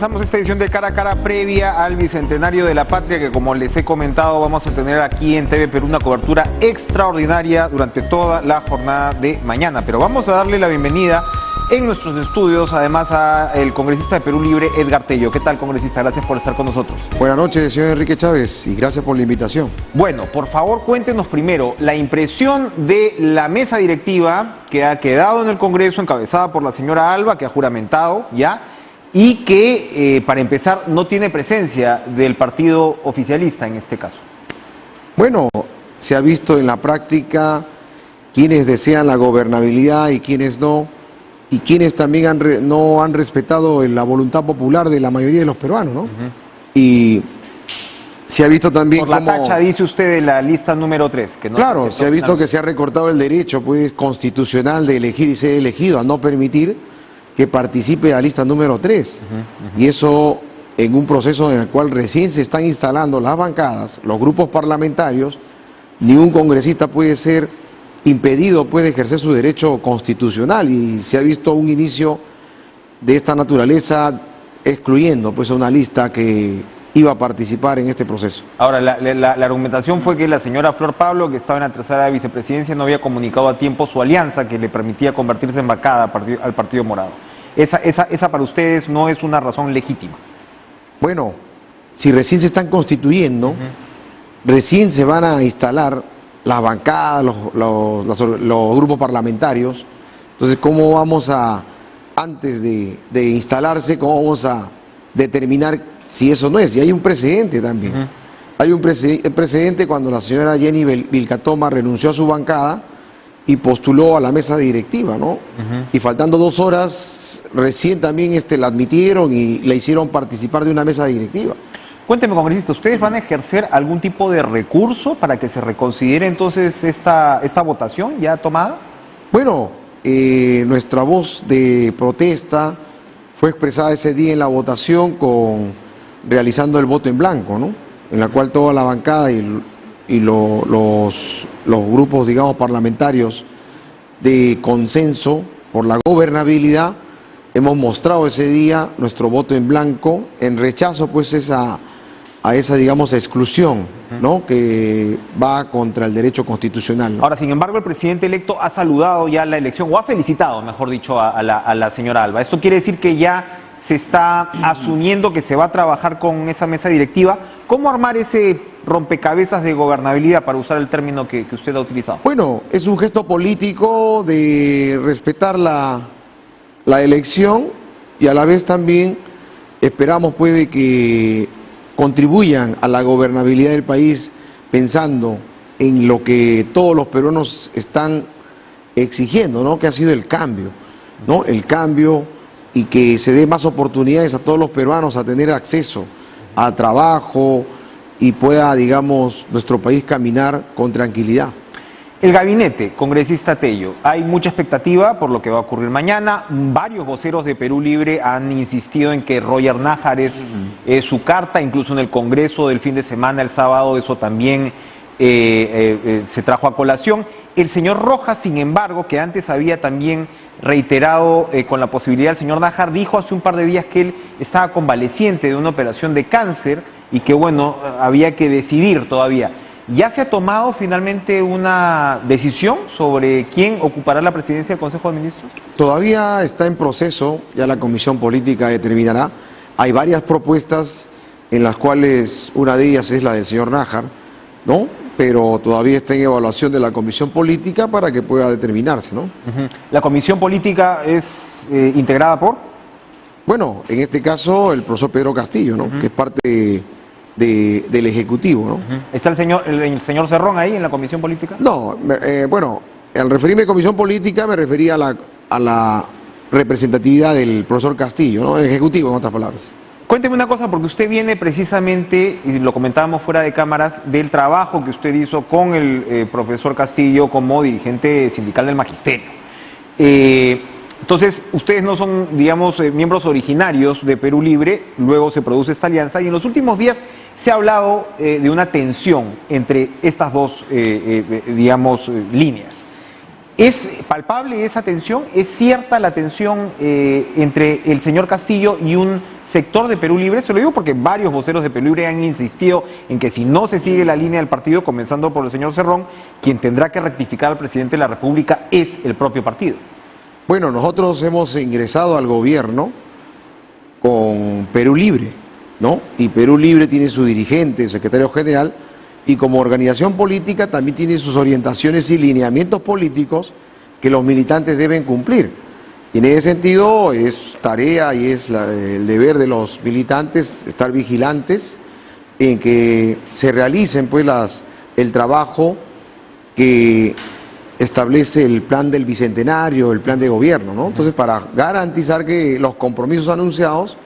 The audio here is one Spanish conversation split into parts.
Comenzamos esta edición de Cara a Cara previa al Bicentenario de la Patria, que como les he comentado vamos a tener aquí en TV Perú una cobertura extraordinaria durante toda la jornada de mañana. Pero vamos a darle la bienvenida en nuestros estudios además al congresista de Perú Libre, Edgar Tello. ¿Qué tal, congresista? Gracias por estar con nosotros. Buenas noches, señor Enrique Chávez, y gracias por la invitación. Bueno, por favor cuéntenos primero la impresión de la mesa directiva que ha quedado en el Congreso, encabezada por la señora Alba, que ha juramentado ya, y que, para empezar, no tiene presencia del partido oficialista en este caso. Bueno, se ha visto en la práctica quienes desean la gobernabilidad y quienes no, y quienes también no han respetado la voluntad popular de la mayoría de los peruanos, ¿no? Y se ha visto también por la tacha, dice usted, de la lista número 3. Que no claro, se ha visto que se ha recortado el derecho pues constitucional de elegir y ser elegido, a no permitir que participe a la lista número 3. Y eso en un proceso en el cual recién se están instalando las bancadas, los grupos parlamentarios. Ningún congresista puede ser impedido, puede ejercer su derecho constitucional, y se ha visto un inicio de esta naturaleza excluyendo pues a una lista que iba a participar en este proceso. Ahora, la argumentación fue que la señora Flor Pablo, que estaba en la tercera vicepresidencia, no había comunicado a tiempo su alianza que le permitía convertirse en bancada al Partido Morado. Esa para ustedes no es una razón legítima. Bueno, si recién se están constituyendo, recién se van a instalar las bancadas, los grupos parlamentarios. Entonces, ¿cómo vamos a, antes de instalarse, cómo vamos a determinar si eso no es? Y hay un precedente también. Hay un precedente cuando la señora Jenny Vilcatoma renunció a su bancada y postuló a la mesa directiva, ¿no? Y faltando 2 horas, recién también la admitieron y la hicieron participar de una mesa directiva. Cuénteme, congresista, ¿ustedes van a ejercer algún tipo de recurso para que se reconsidere entonces esta votación ya tomada? Bueno, nuestra voz de protesta fue expresada ese día en la votación realizando el voto en blanco, ¿no? En la cual toda la bancada y los grupos, digamos, parlamentarios de consenso por la gobernabilidad hemos mostrado ese día nuestro voto en blanco en rechazo pues a esa, digamos, exclusión, ¿no? Que va contra el derecho constitucional, ¿no? Ahora, sin embargo, el presidente electo ha saludado ya la elección, o ha felicitado, mejor dicho, a la señora Alba. Esto quiere decir que ya se está asumiendo que se va a trabajar con esa mesa directiva. ¿Cómo armar ese rompecabezas de gobernabilidad, para usar el término que usted ha utilizado? Bueno, es un gesto político de respetar la elección, y a la vez también esperamos puede que contribuyan a la gobernabilidad del país, pensando en lo que todos los peruanos están exigiendo, ¿no? Que ha sido el cambio, ¿no? El cambio, y que se dé más oportunidades a todos los peruanos a tener acceso a trabajo y pueda, digamos, nuestro país caminar con tranquilidad. El gabinete, congresista Tello, hay mucha expectativa por lo que va a ocurrir mañana. Varios voceros de Perú Libre han insistido en que Roger Nájar es su carta, incluso en el Congreso del fin de semana, el sábado, eso también se trajo a colación. El señor Rojas, sin embargo, que antes había también reiterado con la posibilidad del señor Nájar, dijo hace un par de días que él estaba convaleciente de una operación de cáncer y que, bueno, había que decidir todavía. ¿Ya se ha tomado finalmente una decisión sobre quién ocupará la presidencia del Consejo de Ministros? Todavía está en proceso, ya la Comisión Política determinará. Hay varias propuestas en las cuales una de ellas es la del señor Nájar, ¿no? Pero todavía está en evaluación de la Comisión Política para que pueda determinarse, ¿no? ¿La Comisión Política es integrada por? Bueno, en este caso el profesor Pedro Castillo, ¿no? Que es parte del Ejecutivo, ¿no? ¿Está el señor Cerrón ahí en la Comisión Política? No, bueno, al referirme a Comisión Política me refería a la representatividad del profesor Castillo, ¿no? El Ejecutivo, en otras palabras. Cuénteme una cosa, porque usted viene precisamente, y lo comentábamos fuera de cámaras, del trabajo que usted hizo con el profesor Castillo como dirigente sindical del Magisterio. Entonces, ustedes no son, digamos, miembros originarios de Perú Libre, luego se produce esta alianza, y en los últimos días se ha hablado de una tensión entre estas dos, digamos, líneas. ¿Es palpable esa tensión? ¿Es cierta la tensión entre el señor Castillo y un sector de Perú Libre? Se lo digo porque varios voceros de Perú Libre han insistido en que si no se sigue la línea del partido, comenzando por el señor Cerrón, quien tendrá que rectificar al presidente de la República es el propio partido. Bueno, nosotros hemos ingresado al gobierno con Perú Libre, ¿no? Y Perú Libre tiene su dirigente, secretario general, y como organización política también tiene sus orientaciones y lineamientos políticos que los militantes deben cumplir. Y en ese sentido es tarea y es el deber de los militantes estar vigilantes en que se realicen pues el trabajo que establece el plan del bicentenario, el plan de gobierno, ¿no? Entonces, para garantizar que los compromisos anunciados,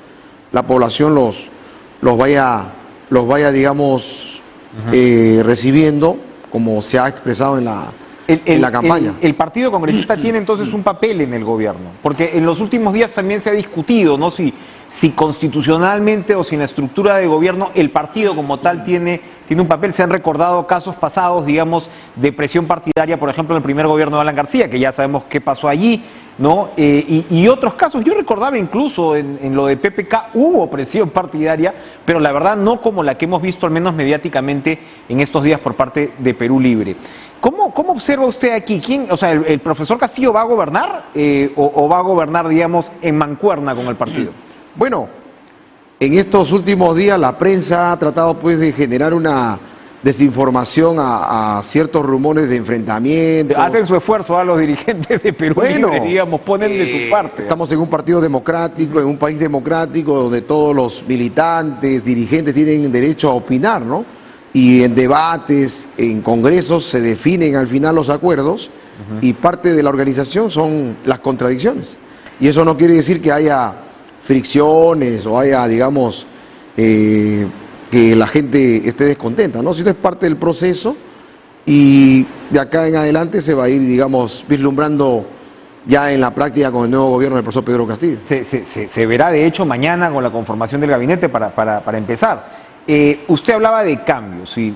la población los vaya, digamos, recibiendo como se ha expresado en la campaña. El partido congresista tiene entonces un papel en el gobierno, porque en los últimos días también se ha discutido, ¿no? Si constitucionalmente o si en la estructura de gobierno el partido como tal tiene un papel. Se han recordado casos pasados, digamos, de presión partidaria, por ejemplo, en el primer gobierno de Alan García, que ya sabemos qué pasó allí, ¿no? Y otros casos. Yo recordaba incluso en lo de PPK hubo presión partidaria, pero la verdad no como la que hemos visto, al menos mediáticamente, en estos días por parte de Perú Libre. ¿Cómo observa usted aquí? O sea, el profesor Castillo va a gobernar o va a gobernar, digamos, en mancuerna con el partido? Bueno, en estos últimos días la prensa ha tratado pues de generar una desinformación a ciertos rumores de enfrentamiento. Hacen su esfuerzo a los dirigentes de Perú Libre, digamos, ponen de su parte. Estamos en un partido democrático, en un país democrático donde todos los militantes, dirigentes tienen derecho a opinar, ¿no? Y en debates, en congresos se definen al final los acuerdos y parte de la organización son las contradicciones. Y eso no quiere decir que haya fricciones o haya, digamos, que la gente esté descontenta, ¿no? Sino es parte del proceso y de acá en adelante se va a ir, digamos, vislumbrando ya en la práctica con el nuevo gobierno del profesor Pedro Castillo. Se verá, de hecho, mañana con la conformación del gabinete para empezar. Usted hablaba de cambios y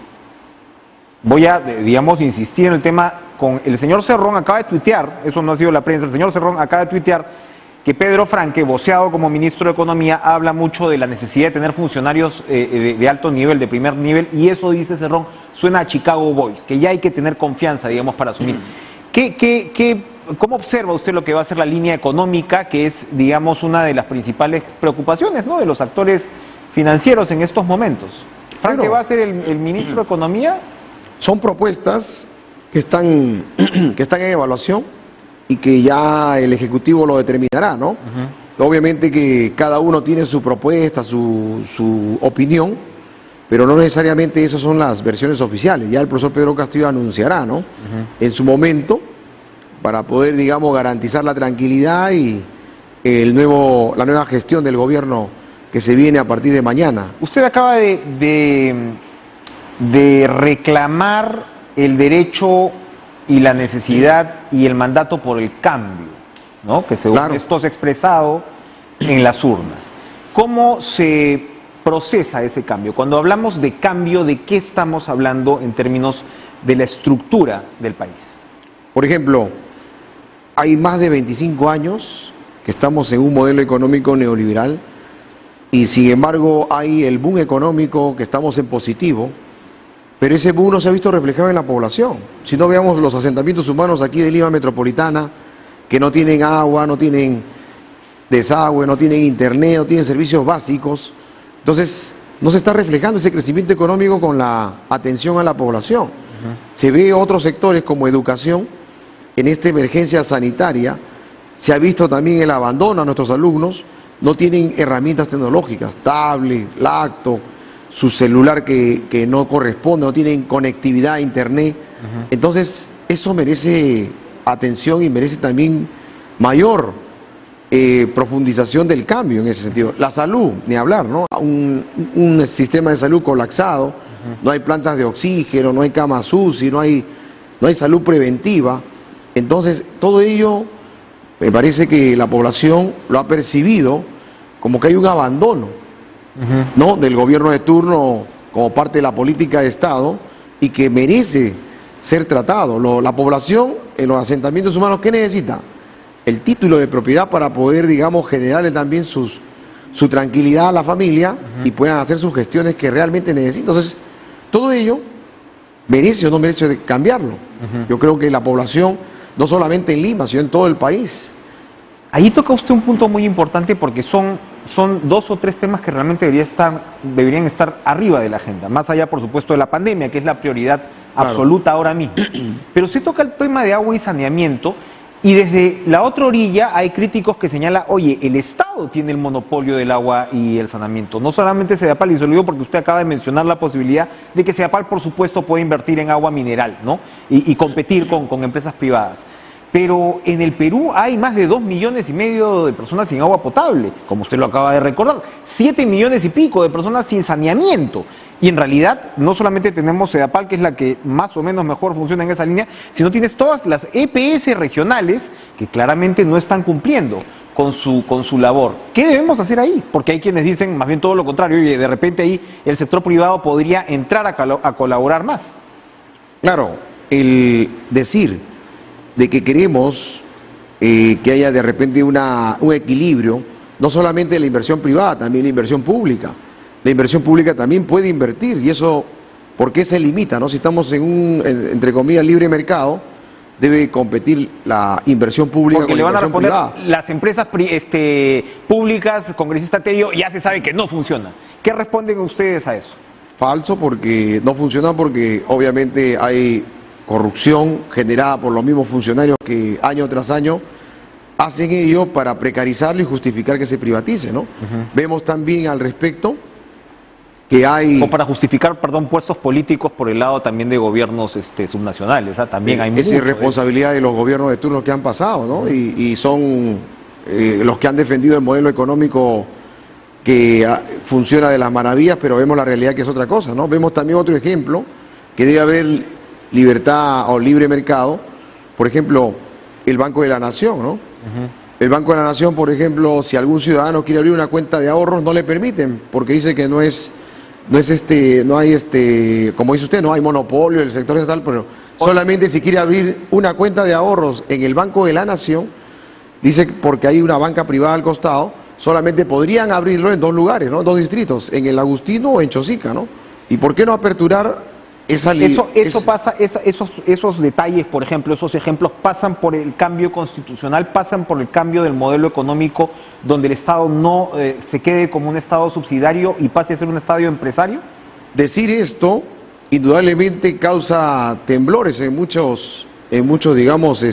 voy a, digamos, insistir en el tema con el señor Cerrón. Acaba de tuitear, eso no ha sido la prensa, el señor Cerrón acaba de tuitear que Pedro Franque, voceado como ministro de Economía, habla mucho de la necesidad de tener funcionarios de alto nivel, de primer nivel, y eso, dice Cerrón, suena a Chicago Boys, que ya hay que tener confianza, digamos, para asumir. ¿Cómo observa usted lo que va a ser la línea económica, que es, digamos, una de las principales preocupaciones, ¿no?, de los actores financieros en estos momentos? ¿Franque va a ser el ministro de Economía? Son propuestas que están en evaluación y que ya el Ejecutivo lo determinará, ¿no? Obviamente que cada uno tiene su propuesta, su opinión, pero no necesariamente esas son las versiones oficiales. Ya el profesor Pedro Castillo anunciará, ¿no? En su momento, para poder, digamos, garantizar la tranquilidad y la nueva gestión del gobierno que se viene a partir de mañana. Usted acaba de reclamar el derecho y la necesidad y el mandato por el cambio, ¿no?, que según esto se ha expresado en las urnas. ¿Cómo se procesa ese cambio? Cuando hablamos de cambio, ¿de qué estamos hablando en términos de la estructura del país? Por ejemplo, hay más de 25 años que estamos en un modelo económico neoliberal y sin embargo hay el boom económico, que estamos en positivo, pero ese boom no se ha visto reflejado en la población. Si no, veamos los asentamientos humanos aquí de Lima Metropolitana, que no tienen agua, no tienen desagüe, no tienen internet, no tienen servicios básicos. Entonces, no se está reflejando ese crecimiento económico con la atención a la población. Se ve otros sectores como educación. En esta emergencia sanitaria se ha visto también el abandono a nuestros alumnos. No tienen herramientas tecnológicas, tablet, laptop, su celular que no corresponde, no tienen conectividad a internet. Entonces, eso merece atención y merece también mayor profundización del cambio en ese sentido. La salud, ni hablar, ¿no? Un sistema de salud colapsado, no hay plantas de oxígeno, no hay camas UCI, no hay salud preventiva. Entonces, todo ello me parece que la población lo ha percibido como que hay un abandono, ¿no?, del gobierno de turno como parte de la política de Estado y que merece ser tratado. La población en los asentamientos humanos, ¿qué necesita? El título de propiedad para poder, digamos, generarle también su tranquilidad a la familia y puedan hacer sus gestiones que realmente necesitan. Entonces, todo ello merece o no merece de cambiarlo. Yo creo que la población, no solamente en Lima, sino en todo el país. Ahí toca usted un punto muy importante porque son 2 o 3 temas que realmente deberían estar arriba de la agenda, más allá, por supuesto, de la pandemia, que es la prioridad absoluta ahora mismo. Pero se toca el tema de agua y saneamiento, y desde la otra orilla hay críticos que señalan, oye, el Estado tiene el monopolio del agua y el saneamiento, no solamente Sedapal, y se lo digo porque usted acaba de mencionar la posibilidad de que Sedapal, por supuesto, puede invertir en agua mineral, ¿no? Y competir con empresas privadas. Pero en el Perú hay más de 2,5 millones de personas sin agua potable, como usted lo acaba de recordar, 7 millones y pico de personas sin saneamiento. Y en realidad no solamente tenemos Sedapal, que es la que más o menos mejor funciona en esa línea, sino tienes todas las EPS regionales que claramente no están cumpliendo con su labor. ¿Qué debemos hacer ahí? Porque hay quienes dicen más bien todo lo contrario, y de repente ahí el sector privado podría entrar a colaborar más. Claro, el decir de que queremos que haya de repente un equilibrio, no solamente de la inversión privada, también la inversión pública. La inversión pública también puede invertir, y eso, ¿por qué se limita, no? Si estamos en un, entre comillas, libre mercado, debe competir la inversión pública porque con le la van a inversión responder privada. las empresas públicas, congresista Tello, ya se sabe que no funciona. ¿Qué responden ustedes a eso? Falso, porque no funciona, porque obviamente hay corrupción generada por los mismos funcionarios que año tras año hacen ello para precarizarlo y justificar que se privatice, ¿no? Vemos también al respecto que hay... O para justificar, perdón, puestos políticos por el lado también de gobiernos subnacionales, ¿ah? También hay mucho. Es irresponsabilidad de los gobiernos de turno que han pasado, ¿no? Y son los que han defendido el modelo económico que funciona de las maravillas, pero vemos la realidad que es otra cosa, ¿no? Vemos también otro ejemplo, que debe haber libertad o libre mercado, por ejemplo, el Banco de la Nación, ¿no? El Banco de la Nación, por ejemplo, si algún ciudadano quiere abrir una cuenta de ahorros, no le permiten, porque dice que no hay como dice usted, no hay monopolio del sector estatal, pero solamente si quiere abrir una cuenta de ahorros en el Banco de la Nación, dice que porque hay una banca privada al costado, solamente podrían abrirlo en 2 lugares, ¿no? 2 distritos, en el Agustino o en Chosica, ¿no? ¿Y por qué no aperturar esa esos detalles, por ejemplo, esos ejemplos pasan por el cambio constitucional, pasan por el cambio del modelo económico, donde el Estado no se quede como un Estado subsidiario y pase a ser un Estado empresario? Decir esto indudablemente causa temblores en muchos digamos,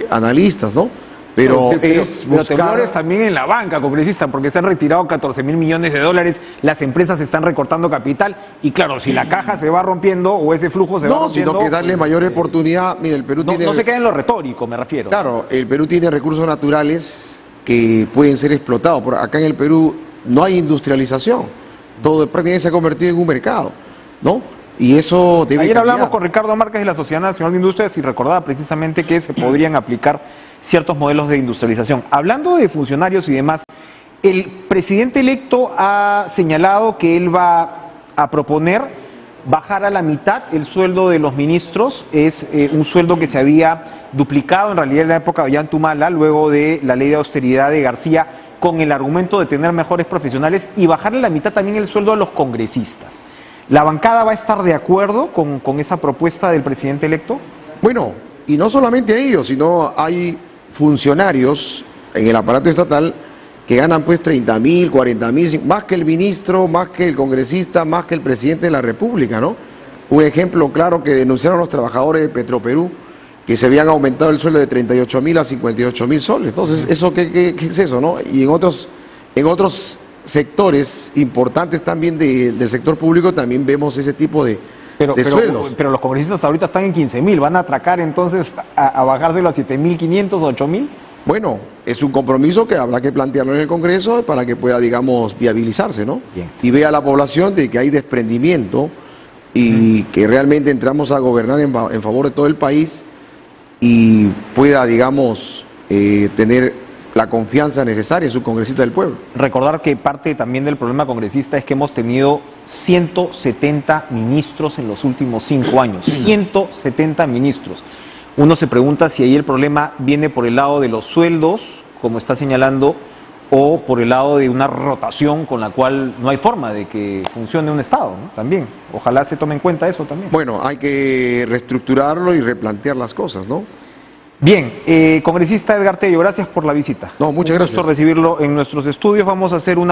analistas, ¿no? Pero es buscar... temblores también en la banca, congresista, porque se han retirado 14,000 millones de dólares, las empresas están recortando capital, y claro, si la caja se va rompiendo o ese flujo se va rompiendo... No, sino que darle mayor oportunidad. Mire, el Perú tiene... No se queda en lo retórico, me refiero. Claro, el Perú tiene recursos naturales que pueden ser explotados. Por acá en el Perú no hay industrialización, todo prácticamente se ha convertido en un mercado, ¿no? Y eso debe Ayer cambiar. hablamos con Ricardo Márquez de la Sociedad Nacional de Industrias y recordaba precisamente que se podrían aplicar ciertos modelos de industrialización. Hablando de funcionarios y demás, el presidente electo ha señalado que él va a proponer bajar a la mitad el sueldo de los ministros. Es un sueldo que se había duplicado en realidad en la época de Ollantumala, luego de la ley de austeridad de García, con el argumento de tener mejores profesionales, y bajarle a la mitad también el sueldo a los congresistas. ¿La bancada va a estar de acuerdo con esa propuesta del presidente electo? Bueno, y no solamente a ellos, sino hay funcionarios en el aparato estatal que ganan pues 30,000, 40,000, más que el ministro, más que el congresista, más que el presidente de la República, ¿no? Un ejemplo claro que denunciaron los trabajadores de Petroperú, que se habían aumentado el sueldo de 38,000 a 58,000 soles. Entonces, ¿eso qué es eso, no? Y en otros sectores importantes también del sector público también vemos ese tipo de sueldos. Pero los congresistas ahorita están en 15,000, ¿van a atracar entonces a bajárselo a 7,500 o 8,000? Bueno, es un compromiso que habrá que plantearlo en el Congreso para que pueda, digamos, viabilizarse, ¿no? Bien. Y vea la población de que hay desprendimiento y que realmente entramos a gobernar en favor de todo el país y pueda, digamos, tener la confianza necesaria en su congresista del pueblo. Recordar que parte también del problema congresista es que hemos tenido 170 ministros en los últimos 5 años. 170 ministros. Uno se pregunta si ahí el problema viene por el lado de los sueldos, como está señalando, o por el lado de una rotación con la cual no hay forma de que funcione un Estado, ¿no? También. Ojalá se tome en cuenta eso también. Bueno, hay que reestructurarlo y replantear las cosas, ¿no? Bien, congresista Edgar Tello, gracias por la visita. No, muchas gracias. Un gusto recibirlo en nuestros estudios. Vamos a hacer una